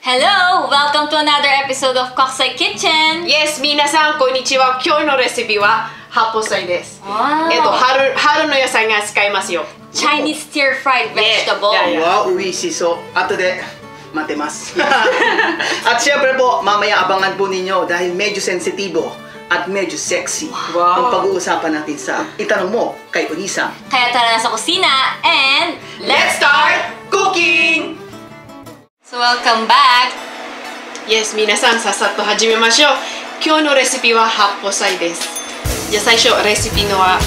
Hello! Welcome to another episode of Kokusai Kitchen! Yes, 皆さんこんにちは。今日のレシピはハポサイです。Wow! 春の野菜が使いますよ。Chinese stir-fried vegetable. Wow, uwisi. So, ato de, matemas. At syempre po, mamaya abangan po ninyo dahil medyo sensitibo at medyo sexy ang pag-uusapan natin sa Itanong Mo kay Unisa. Kaya tara na sa kusina and Let's start cooking! So welcome back! Yes, 皆さんさっさと始めましょう。今日のレシピはハポサイです。じゃあ最初レシピのは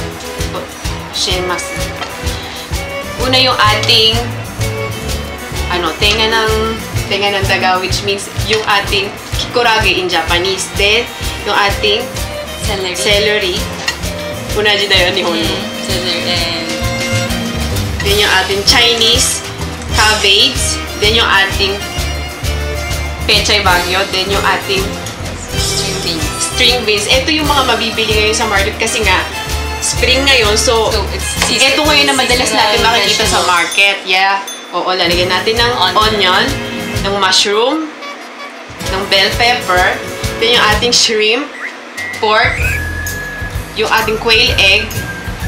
教えます。Una yung ating tenga ng daga, which means yung ating kikurage in Japanese. Then yung ating celery. Unaji da yun, Nihon mo. Celery and Then yung ating Chinese cabbage. Then yung ating pechay bagyo. Then yung ating string beans. Ito yung mga mabibili ngayon sa market kasi nga spring ngayon. So ito ngayon na madalas natin makikita sa market. Yeah. Oo, lalagyan natin ng onion, ng mushroom, ng bell pepper. Then yung ating shrimp, pork, yung ating quail egg,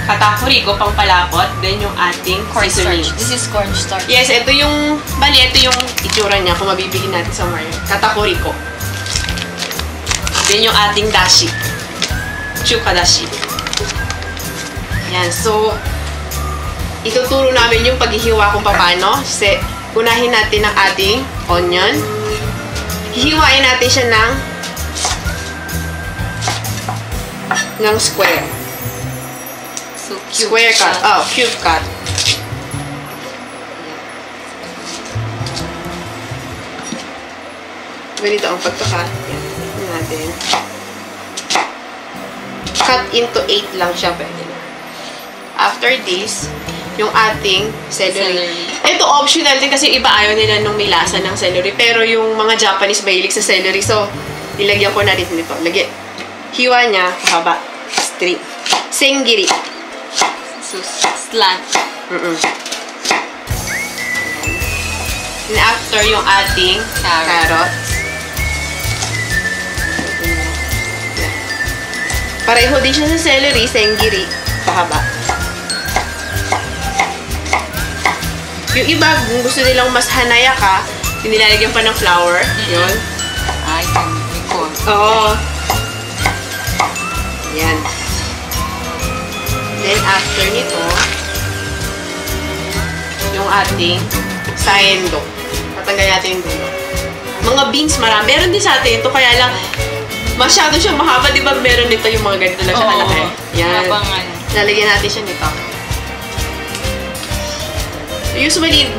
katakurigo pang palapot, then yung ating seasoning. This is cornstarch. Yes, ito yung itsura niya kung mabibili natin sa market. Katakurigo. Then yung ating dashi. Chuka dashi. Yan, so ituturo namin yung paghihiwa kung paano. Kasi unahin natin ang ating onion. Hihiwain natin siya ng square. So cute. Square cut. Oh, cube cut. Ganito ang pagka-cut. Yan natin. Cut into 8 lang siya. Pwede na. After this, yung ating celery. Ito optional din kasi iba ayaw nila nung may lasa ng celery. Pero yung mga Japanese mahilig sa celery. So, nilagyan ko na rin nito. Hiwa niya, haba. Straight. Senggiri. So slant. And after yung ating carrots. Pareho din siya sa celery, senggiri. Pahaba. Yung iba, kung gusto nilang mas hanaya ka, nilalagyan pa ng flour. Yun. Ay, ko. Oo. Yan. Then, after nito, yung ating sayendo. Tatanggal natin yung dulo. Mga beans, marami. Meron din sa atin ito, kaya lang, masyado siyang mahaba. Di ba meron nito yung mga ganito lang siya kalaki? Yan. Lalagyan natin siya nito. Usually,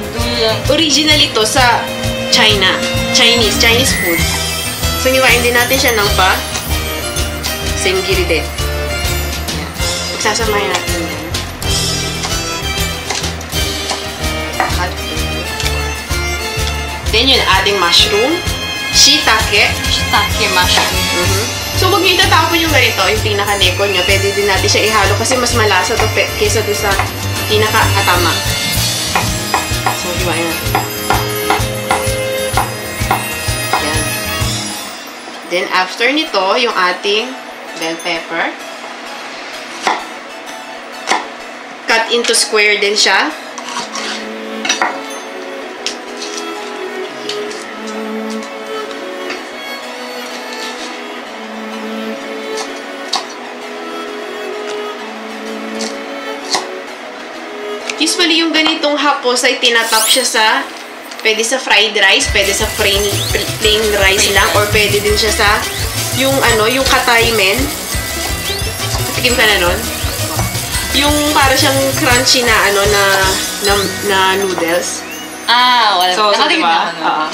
original ito sa Chinese food. So, hiwain din natin siya ng senggiri din. Magsasamahin natin din. Then, yun, ating mushroom. Shiitake. Shiitake mushroom. So, huwag nyo itatapon yung ganito, yung pinaka-nekon nyo. Pwede din natin siya ihalo kasi mas malasa to kesa doon sa pinaka-atama. So, hiwain natin. Yan. Then, after nito, yung ating bell pepper. Cut into square din siya. Usually, yung ganitong hapos ay tinatap siya sa, pwede sa fried rice, pwede sa plain rice lang, or pwede din siya sa, yung katay men. Tikim ka na nun? Yung para siyang crunchy na, na noodles. Ah, wala. So, Nakatingin diba? na ako.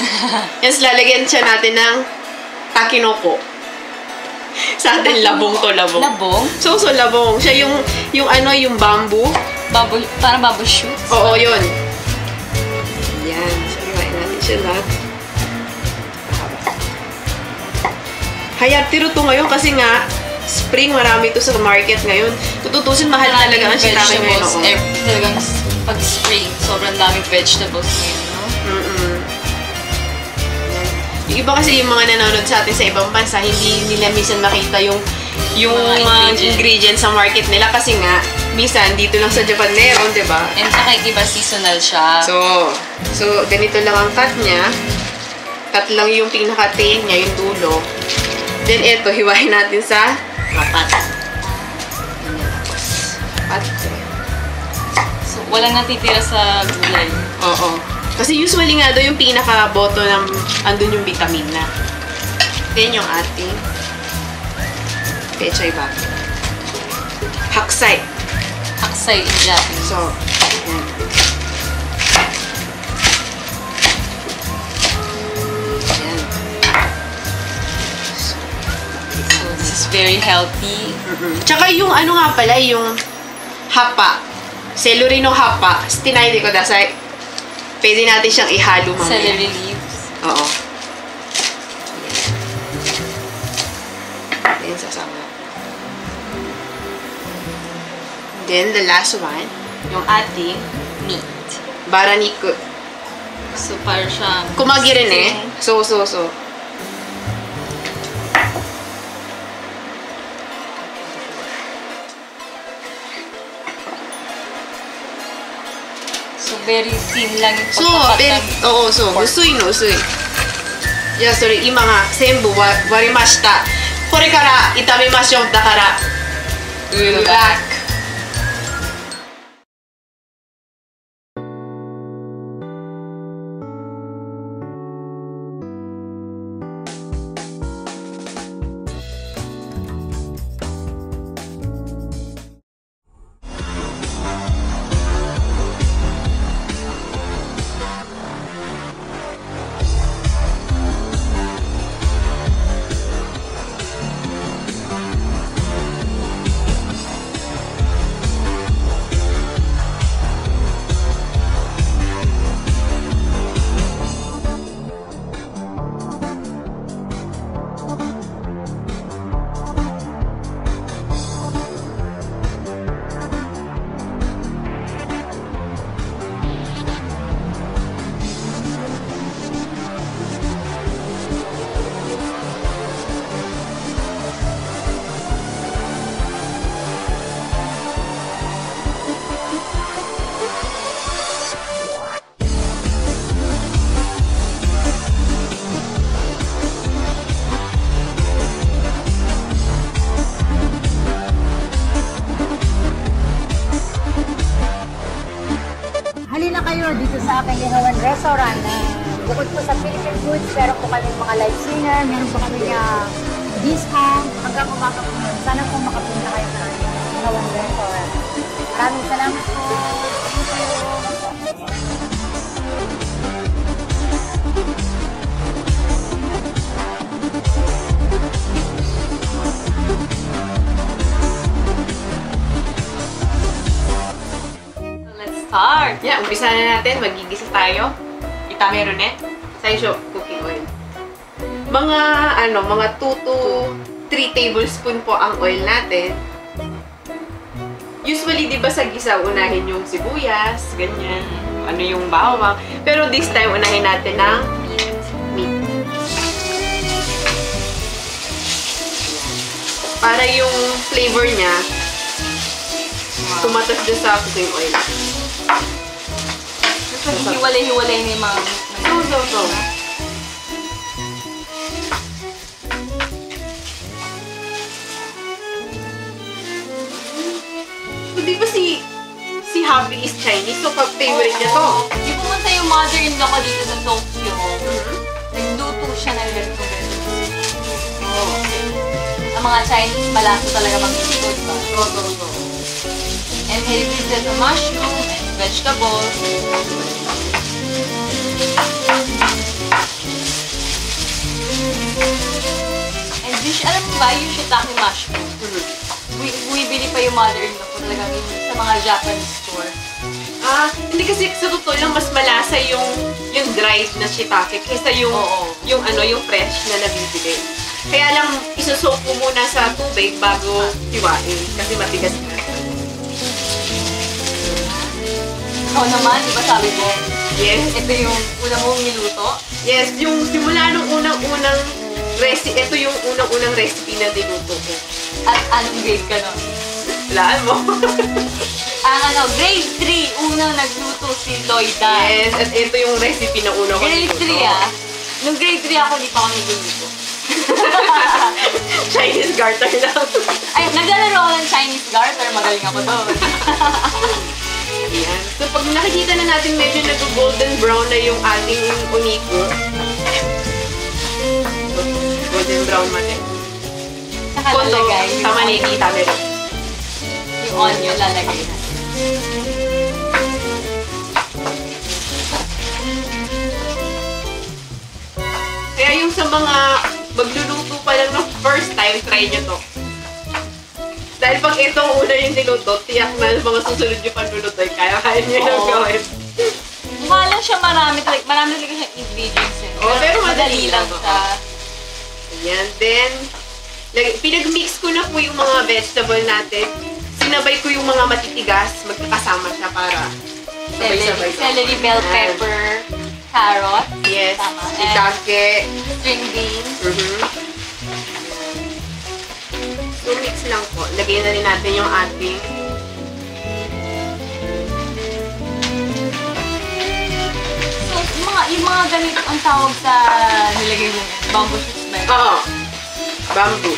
Yes, lalagyan siya natin ng takinoko. Sa atin, labong to, labong. Labong? So, labong. Siya yung bamboo. Parang bamboo shoots? Oo, yun. Yan. So, hiwain natin siya lahat. Hayat tiro to ngayon kasi nga, spring, marami ito sa market ngayon. Tututusin, mahal talaga ang shiitake ngayon. Talagang pag spring, sobrang daming vegetables ngayon, no? Yan Yung iba kasi yung mga nanonood sa atin sa ibang bansa, hindi nila minsan makita yung mga ingredients sa market nila kasi nga, minsan dito lang sa Japan meron, di ba? And saka iba seasonal siya. So, ganito lang ang cut niya. Cut lang yung pinaka-tail niya, yung dulo. Then, ito, hiwain natin sa Apat. So, walang natitira sa gulay. Oo. Kasi usually nga daw yung pinaka-boto ng andun yung vitamin na. Then, yung ating pechay bagyo. Haksay. Haksay in Japanese. So, yan. Yan. So, this is very healthy. Tsaka yung ano nga pala, yung hapa. Celery no hapa. Tinay di ko dasay. Pwede natin siyang ihalo mamaya. Celery leaves. Oo. Then, sasama. Then, the last one, yung ating Meat. baraniku. So, para siyang... Kumagi rin eh. So. So, very thin lang yung So, pagkakat ng... oo, so, usui no, usui. Yeah, sorry, ima nga, senbu warimashita. Kore kara itamemashou, dakara, good luck. Halina kayo dito sa aking Ihawan Restaurant. Bukod po sa Philippine foods, meron po kami mga live singer, meron po kami discount hanggang umaga po yun. Sana po makapunta kayo sa Ihawan Restaurant. Maraming salamat po. Thank you. Let's start! Yeah, umpisa na natin. Magigisa tayo. Itameru ne. Saisho, cooking oil. Mga 2 to 3 tablespoon po ang oil natin. Usually, di ba sa gisa, unahin yung sibuyas, ganyan. Ano yung bawang. Pero this time, unahin natin ng meat. Para yung flavor niya, tumatas doon sa cooking oil. Hiwalay-hiwalay na yung mga meat. So. Di ba si Happy is Chinese, so favorite niya to. Yung pumunta yung mother-in-law ko dito sa Tokyo, nagluto siya ng ganito. Ang mga Chinese malasa talaga mag-luto, di ba? So. And he repeated the mushroom and vegetables. And alam mo ba, yung shiitake mushroom, bumibili pa yung mother-in-law ko talaga sa mga Japanese store. Hindi kasi sa totoo lang mas malasa yung dried na shiitake kaysa yung fresh na nabibili. Kaya lang isusok mo muna sa tubig bago hiwain kasi matigas na. Ikaw naman, di ba sabi mo? Yes. Ito yung una mong niluto. Yes, yung simula nung unang-unang recipe, ito yung unang-unang recipe na niluto ko. At anong grade ka nun? Walaan mo. Grade 3, unang nagluto si Lloyda. Yes, at ito yung recipe na una ko Grade niluto. 3 ah. Nung grade 3 ako, di pa ako nagluluto. Chinese garter lang. Ay, naglalaro ako ng Chinese garter. Magaling ako doon. Ayan. So, pag nakikita na natin medyo nag-golden brown na yung ating uniko. Golden brown man eh. Saka Kondo, lalagay. tama na ikita meron. Yung onion, lalagay na. Kaya yung sa mga magluluto pa lang ng first time, try nyo to. Dahil pag ito una yung niluto, tiyak na mga susunod yung panluluto, kaya nyo yung gawin. Mukha lang siya marami talaga siyang ingredients eh. Pero madali lang siya. Ayan, then, pinag-mix ko na po yung mga vegetable natin. Sinabay ko yung mga matitigas, magkakasama siya para sabay-sabay. Celery, bell pepper, carrot. Yes, Tama. shiitake. String beans. So, mix lang po. Lagyan na rin natin yung ating So, yung mga ganito ang tawag sa nilagay mo, bamboo shoots ba yun? Oo. Bamboo.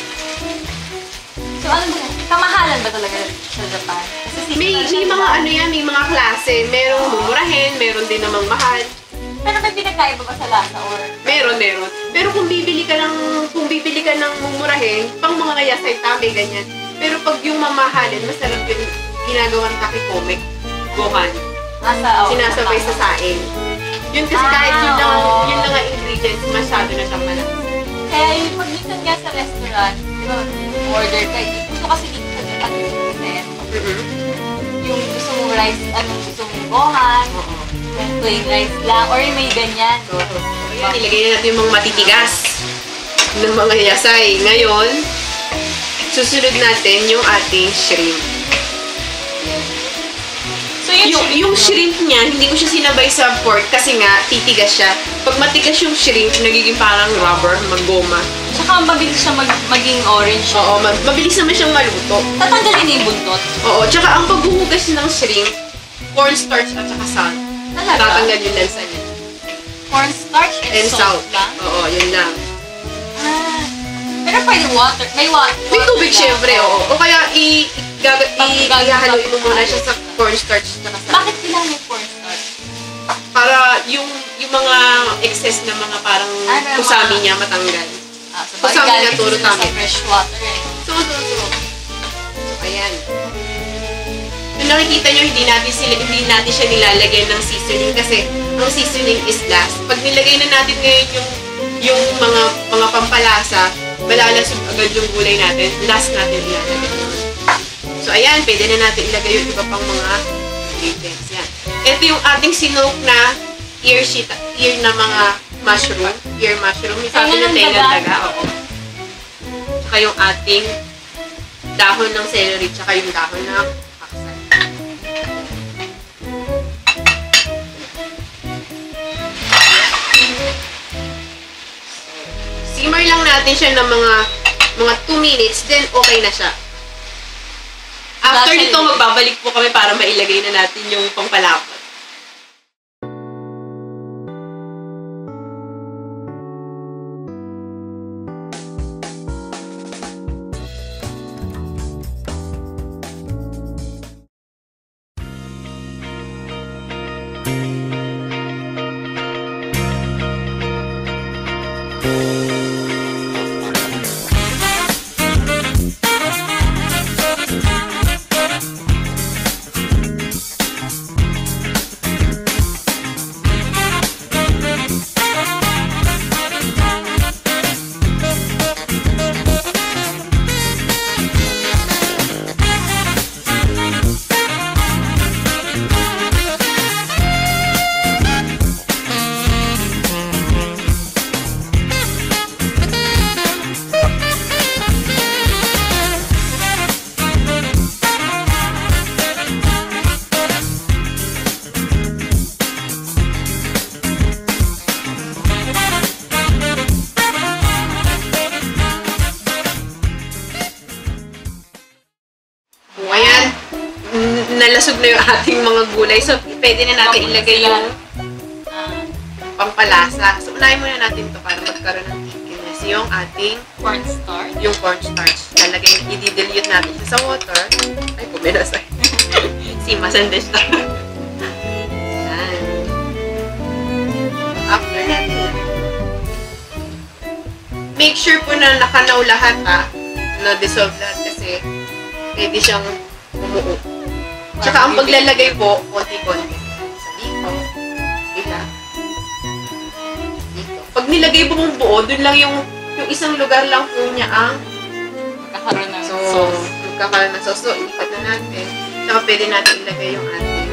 So, ano ba? Kamahalan ba talaga sa Japan? Kasi May mga ano yan, may mga klase. Merong mumurahin, meron din namang mahal. Pero may pinagkaiba ba sa lasa or? Meron. Pero kung bibili ka ng mumurahin, pang mga yasay tabi, ganyan. Pero pag yung mamahalin, masarap yung ginagawang takikomek, gohan. Sinasabay sa saing. Yun kasi kahit yun lang ang ingredients, masyado na siyang malakas. Kaya yung pag minsan nga sa restaurant, di ba, order ka, gusto kasi dito sa Japan, kasi yung gusto mong rice, gusto mong gohan, plain rice lang, or may ganyan. Ayan, ilagay na natin yung mga matitigas ng mga yasay. Ngayon, susunod natin yung ating shrimp. So Yung shrimp niya, hindi ko siya sinabay sa pork kasi nga, titigas siya. Pag matigas yung shrimp, nagiging parang rubber, maggoma. Tsaka mabilis siya maging orange. Oo, mabilis naman siyang maluto. Tatanggalin na yung buntot. Oo, tsaka ang paghuhugas ng shrimp, cornstarch at saka salt. Talaga? Tatanggal yung lansa niya. Cornstarch and salt lang? Oo, yun lang. Ah. Pero pwede water. May water. May tubig lang. syempre, oo. O kaya ihahaluin mo muna siya sa cornstarch at saka salt. Bakit kailangan may cornstarch? Para yung mga excess na mga parang kusami niya matanggal. So, Kusami galing na turo sila tami. sa fresh water eh. So, ayan. Kung nakikita nyo, hindi natin siya nilalagyan ng seasoning kasi ang seasoning is last. Pag nilagay na natin ngayon yung mga pampalasa, malalasog agad yung gulay natin. Last natin ilalagay. So, ayan, pwede na natin ilagay yung iba pang mga ingredients. Yan. Ito yung ating sinoke na ear na mga mushroom. Ear mushroom. Yung sabi ng tengang daga. Oo. Tsaka yung ating dahon ng celery, tsaka yung dahon ng paksay. Simmer lang natin siya ng mga 2 minutes, then okay na siya. After nito, magbabalik po kami para mailagay na natin yung pampalapot. lumalasog na yung ating mga gulay. So, pwede na natin ilagay yung pampalasa. So, unahin muna natin to para magkaroon ng thickness. Yung ating Cornstarch. yung cornstarch. I-dilute natin siya sa water. Ay, puminas ay. Simasandes na. Yan. After natin, make sure po na nakanaw lahat na-dissolve lahat kasi pwede siyang umuo. Tsaka ang paglalagay po, konti-konti. Sa dito, dito. Pag nilagay po mong buo, dun lang yung isang lugar lang po niya ang Magkakaroon ng sauce. magkakaroon ng sauce. So, ikat na natin. Tsaka pwede natin ilagay yung ating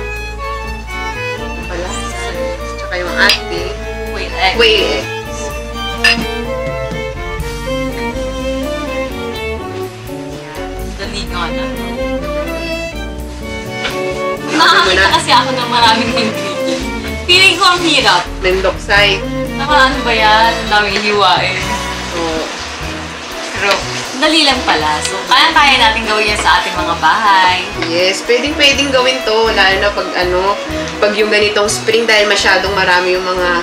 palasa. Tsaka yung ating Wait, egg. whey eggs. Dali nga na. Nakakita kasi ako ng maraming ingredients. Feeling ko ang hirap. Mendoksay. Ano ba yan? Ang daming hiwain. So, Pero, dali lang pala. So, kaya natin gawin yan sa ating mga bahay. yes, pwedeng gawin to. Lalo na pag yung ganitong spring dahil masyadong marami yung mga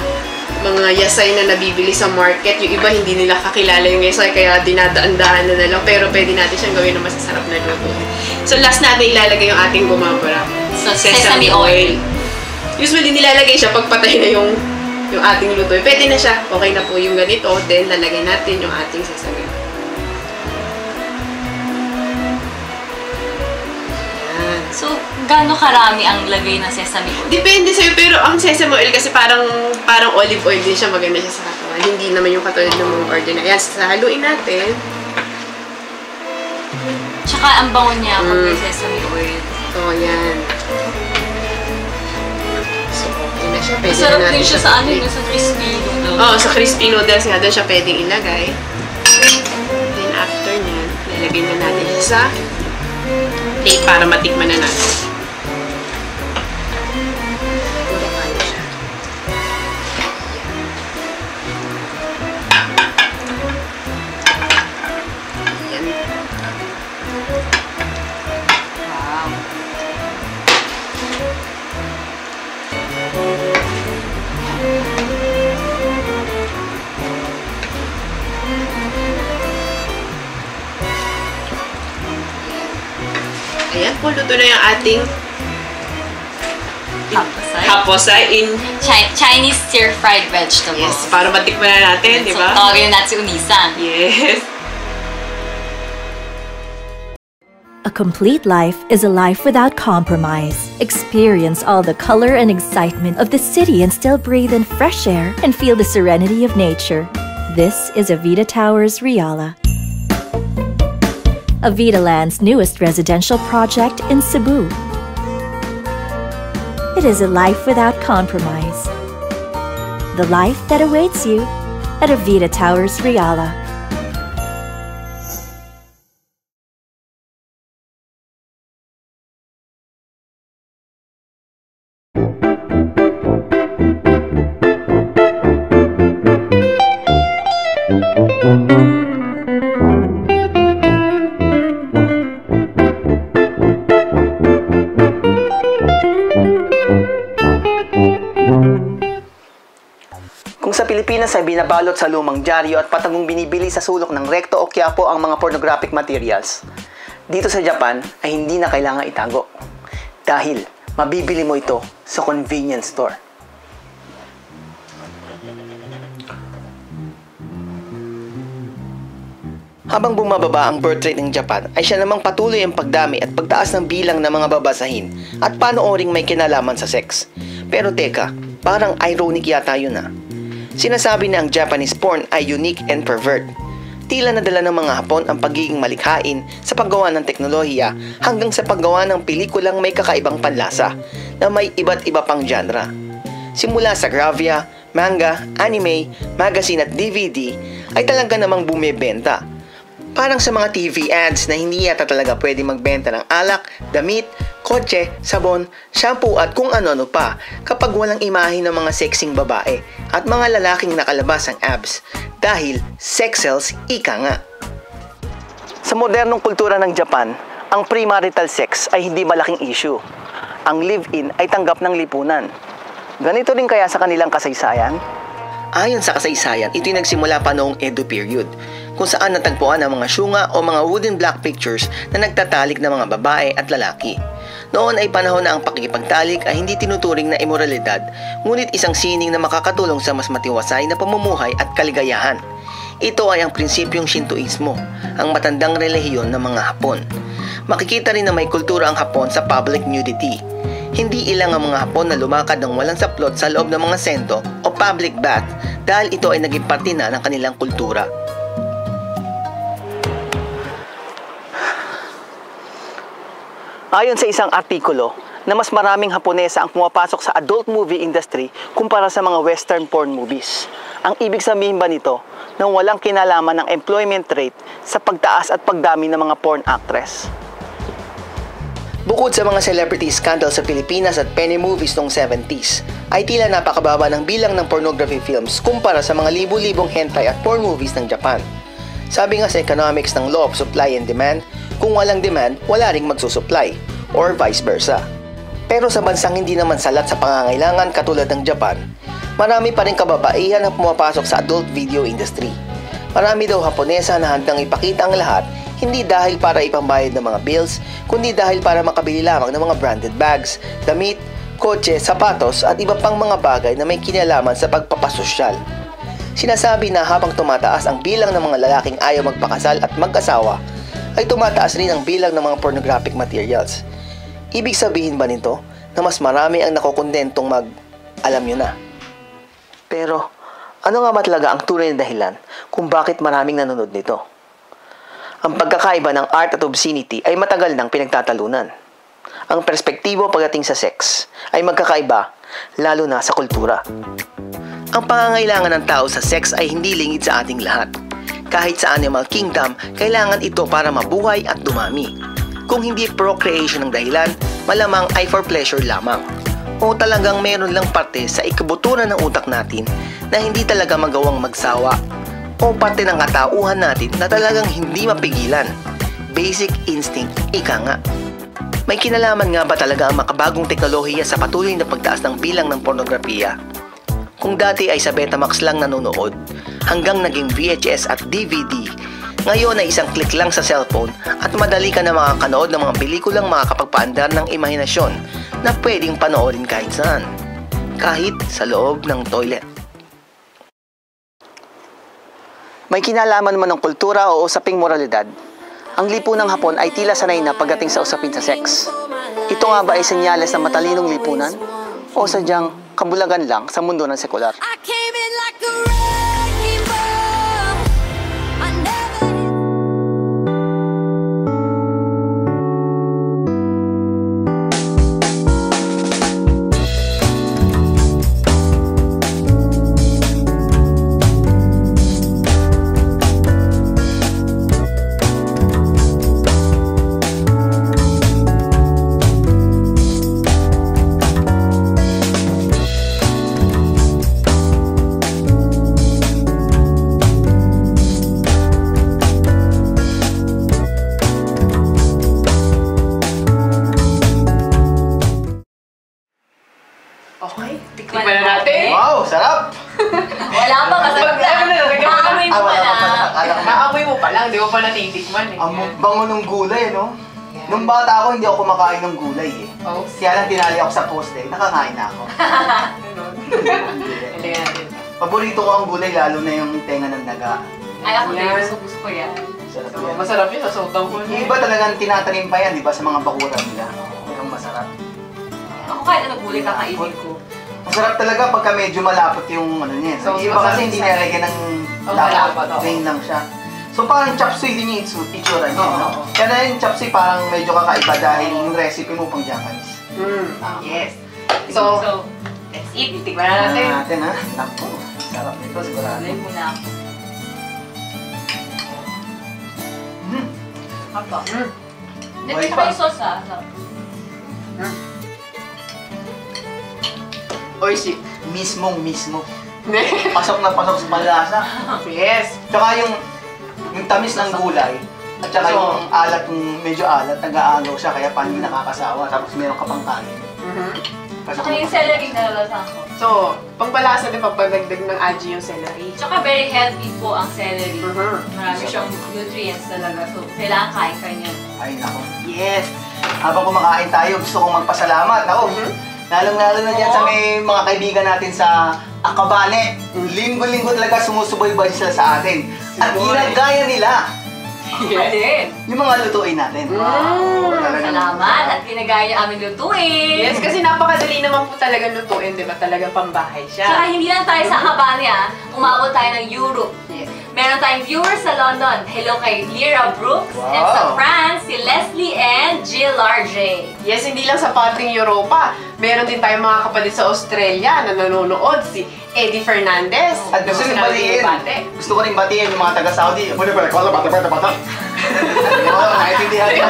yasay na nabibili sa market. Yung iba hindi nila kakilala yung yasay kaya dinadaan-daan na lang. Pero pwede natin siyang gawin na masasarap na luto. So, last natin ilalagay yung ating gumambara. So, sesame oil. Usually, nilalagay siya pag patay na yung ating luto. Pwede na siya. Okay na po yung ganito. Then, lalagay natin yung ating sesame oil. Yan. So, gaano karami ang lagay ng sesame oil? Depende sa'yo. Pero ang sesame oil kasi parang olive oil din siya. Maganda siya sa katawan. Hindi naman yung katulad ng mga ordinary. Yan. Haluin natin. Tsaka ang bango niya pag may sesame oil. So, yan. So, okay na siya. Pwede Masarap na natin din siya sa plate. sa crispy noodles. Oo, sa crispy noodles nga doon siya pwedeng ilagay. Then after nyan, lalagay na natin siya sa plate para matikman na natin. Puro kayo siya. Yan. Wow. Ayan po, luto na yung ating Hapasay. haposay in Chinese stir-fried vegetables. yes, para matikman na natin, di So, ba? tawagin natin si Unisan. Yes. A complete life is a life without compromise. Experience all the color and excitement of the city and still breathe in fresh air and feel the serenity of nature. This is Avida Towers, Riala. Avida Land's newest residential project in Cebu. It is a life without compromise. The life that awaits you at Avida Towers, Riala. Kung sa Pilipinas ay binabalot sa lumang dyaryo at patagong binibili sa sulok ng Recto o Quiapo ang mga pornographic materials, dito sa Japan ay hindi na kailangan itago dahil mabibili mo ito sa convenience store. Habang bumababa ang birth rate ng Japan, ay siya namang patuloy ang pagdami at pagtaas ng bilang ng mga babasahin at panooring may kinalaman sa sex. Pero teka, parang ironic yata yun ah. Sinasabi na ang Japanese porn ay unique and pervert. Tila nadala ng mga Hapon ang pagiging malikhain sa paggawa ng teknolohiya hanggang sa paggawa ng pelikulang may kakaibang panlasa na may iba't iba pang genre. Simula sa gravia, manga, anime, magazine at DVD ay talaga namang bumibenta. Parang sa mga TV ads na hindi yata talaga pwede magbenta ng alak, damit, kotse, sabon, shampoo at kung ano-ano pa kapag walang imahe ng mga sexing babae at mga lalaking nakalabas ang abs dahil sex sells ika nga. Sa modernong kultura ng Japan, ang premarital sex ay hindi malaking issue. ang live-in ay tanggap ng lipunan. Ganito rin kaya sa kanilang kasaysayan? Ayon sa kasaysayan, ito'y nagsimula pa noong Edo period, kung saan natagpuan ang mga syunga o mga wooden block pictures na nagtatalik ng mga babae at lalaki. Noon ay panahon na ang pakikipagtalik ay hindi tinuturing na imoralidad, ngunit isang sining na makakatulong sa mas matiwasay na pamumuhay at kaligayahan. Ito ay ang prinsipyong Shintoismo, ang matandang relihiyon ng mga Hapon. Makikita rin na may kultura ang Hapon sa public nudity. Hindi ilang ang mga Hapon na lumakad ng walang saplot sa loob ng mga sento o public bath dahil ito ay naging parte na ng kanilang kultura. Ayon sa isang artikulo, na mas maraming Haponesa ang pumapasok sa adult movie industry kumpara sa mga western porn movies. Ang ibig sabihin ba nito na walang kinalaman ng employment rate sa pagtaas at pagdami ng mga porn actress? Bukod sa mga celebrity scandal sa Pilipinas at penny movies noong 70s, ay tila napakababa ng bilang ng pornography films kumpara sa mga libu-libong hentai at porn movies ng Japan. Sabi nga sa economics ng law of supply and demand, kung walang demand, wala ring magsusupply, or vice versa. Pero sa bansang hindi naman salat sa pangangailangan katulad ng Japan, marami pa rin kababaihan ang pumapasok sa adult video industry. Marami daw Haponesa na handang ipakita ang lahat, hindi dahil para ipambayad ng mga bills, kundi dahil para makabili lamang ng mga branded bags, damit, kotse, sapatos at iba pang mga bagay na may kinalaman sa pagpapasosyal. Sinasabi na habang tumataas ang bilang ng mga lalaking ayaw magpakasal at mag-asawa, ay tumataas rin ang bilang ng mga pornographic materials. Ibig sabihin ba nito na mas marami ang nakokondentong alam nyo na? Pero, ano nga ba talaga ang tunay na dahilan kung bakit maraming nanonood nito? Ang pagkakaiba ng art at obscenity ay matagal nang pinagtatalunan. Ang perspektibo pagdating sa sex ay magkakaiba, lalo na sa kultura. Ang pangangailangan ng tao sa sex ay hindi lingid sa ating lahat. Kahit sa animal kingdom, kailangan ito para mabuhay at dumami. Kung hindi procreation ang dahilan, malamang ay for pleasure lamang. O talagang meron lang parte sa ikabuturan ng utak natin na hindi talaga magawang magsawa. O parte ng katauhan natin na talagang hindi mapigilan. Basic instinct, ika nga. May kinalaman nga ba talaga ang makabagong teknolohiya sa patuloy na pagtaas ng bilang ng pornografiya? Kung dati ay sa Betamax lang nanonood, hanggang naging VHS at DVD, ngayon ay isang click lang sa cellphone at madali ka na makakanood ng mga pelikulang makakapagpaandar ng imahinasyon na pwedeng panoorin kahit saan, kahit sa loob ng toilet. May kinalaman man ng kultura o usaping moralidad, ang lipunang Hapon ay tila sanay na pagdating sa usapin sa sex. Ito nga ba ay senyales ng matalinong lipunan o sadyang kabulagan lang sa mundo ng sekular? Okay, tikman na natin. Wow, sarap! Wala pa kasi naamoy mo pa lang. Naamoy mo pa lang, di mo pa natitikman eh. Ang bango ng gulay, no? Nung bata ako, hindi ako kumakain ng gulay eh. Oh. Kaya lang tinali ako sa poste, nakakain na ako. Hindi natin. Paborito ko ang gulay, lalo na yung tenga ng daga. Ay, ako din. Gusto ko yan. Sarap So, yan. masarap yun sa sotaw ko. Yung iba talagang tinatanim pa yan, di ba, sa mga bakuran nila. Yung masarap. Ako kahit ano gulay kakainin ko. Masarap talaga pagka medyo malapot yung ano niya. So, Yung iba kasi hindi nilagyan ng malapot, oo. plain lang siya. So parang chop suey din yung itsura niya, no? Oo. Kaya na yung chop suey parang medyo kakaiba dahil yung recipe mo pang Japanese. Yes. So, Let's eat. tikman na natin. Natin ha? Naku, sarap nito sigurado. Gulay muna ako. Apa? Hindi, Buhay tsaka pa. yung sauce ah. Oishi. Mismo. Pasok na pasok sa panlasa. Yes. Tsaka yung tamis ng gulay, at tsaka yung alat, yung medyo alat, nag-aagaw siya, kaya parang hindi nakakasawa. Tapos meron ka pang kanin. Tsaka yung celery na nalasan ko. So, pangpalasa din pagpadagdag ng aji yung celery. Tsaka very healthy po ang celery. Mhm. Marami siyang nutrients talaga. So, kailangan kain ka niyan. Ay, nako. Yes. Habang kumakain tayo, gusto kong magpasalamat. Ako, lalong-lalo na dyan sa may mga kaibigan natin sa Akabane. Linggo-linggo talaga sumusubaybay sila sa atin. At ginagaya nila Din. yung mga lutuin natin. Talagang- Salamat at ginagaya aming lutuin. Yes, kasi napakadali naman po talaga lutuin, di ba? Talagang pambahay Tsaka siya. hindi lang tayo sa Habane umabot tayo ng Europe. Yes. Meron tayong viewers sa London. Hello kay Lyra Brooks. And sa Wow. France, si Leslie and Jill RJ. Yes, hindi lang sa pating Europa. Meron din tayong mga kapatid sa Australia na nanonood, si Eddie Fernandez. At gusto rin batiin. Bate. Gusto ko rin batiin yung mga taga-Saudi. Pwede ba? Bata. Oo, naintindihan ko.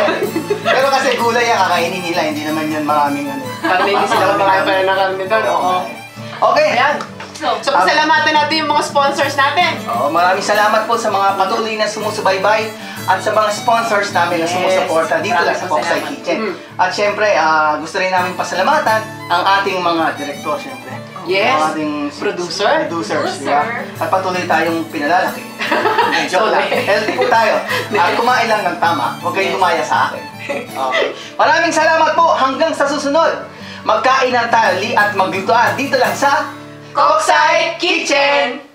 Pero kasi gulay ang kakainin nila. Hindi naman yan maraming ano. Karne, hindi sila marami pala na karne doon. Oo. Okay. Ayan. So, So, pasalamatan natin yung mga sponsors natin. Maraming salamat po sa mga patuloy na sumusubaybay at sa mga sponsors namin na Yes. sumusuporta dito lang sa Maraming Poksay salamat. Kitchen. At syempre, gusto rin namin pasalamatan ang ating mga direktor, syempre. Yes. Ang ating Producer. Producers, di ba? At patuloy tayong pinalalaki. Joke lang. Sorry. Healthy po tayo. At kumain lang ng tama. Huwag kayong gumaya sa akin. Okay. Maraming salamat po. Hanggang sa susunod. Magkainan tayo at maglutuan dito lang sa Poksay Kitchen!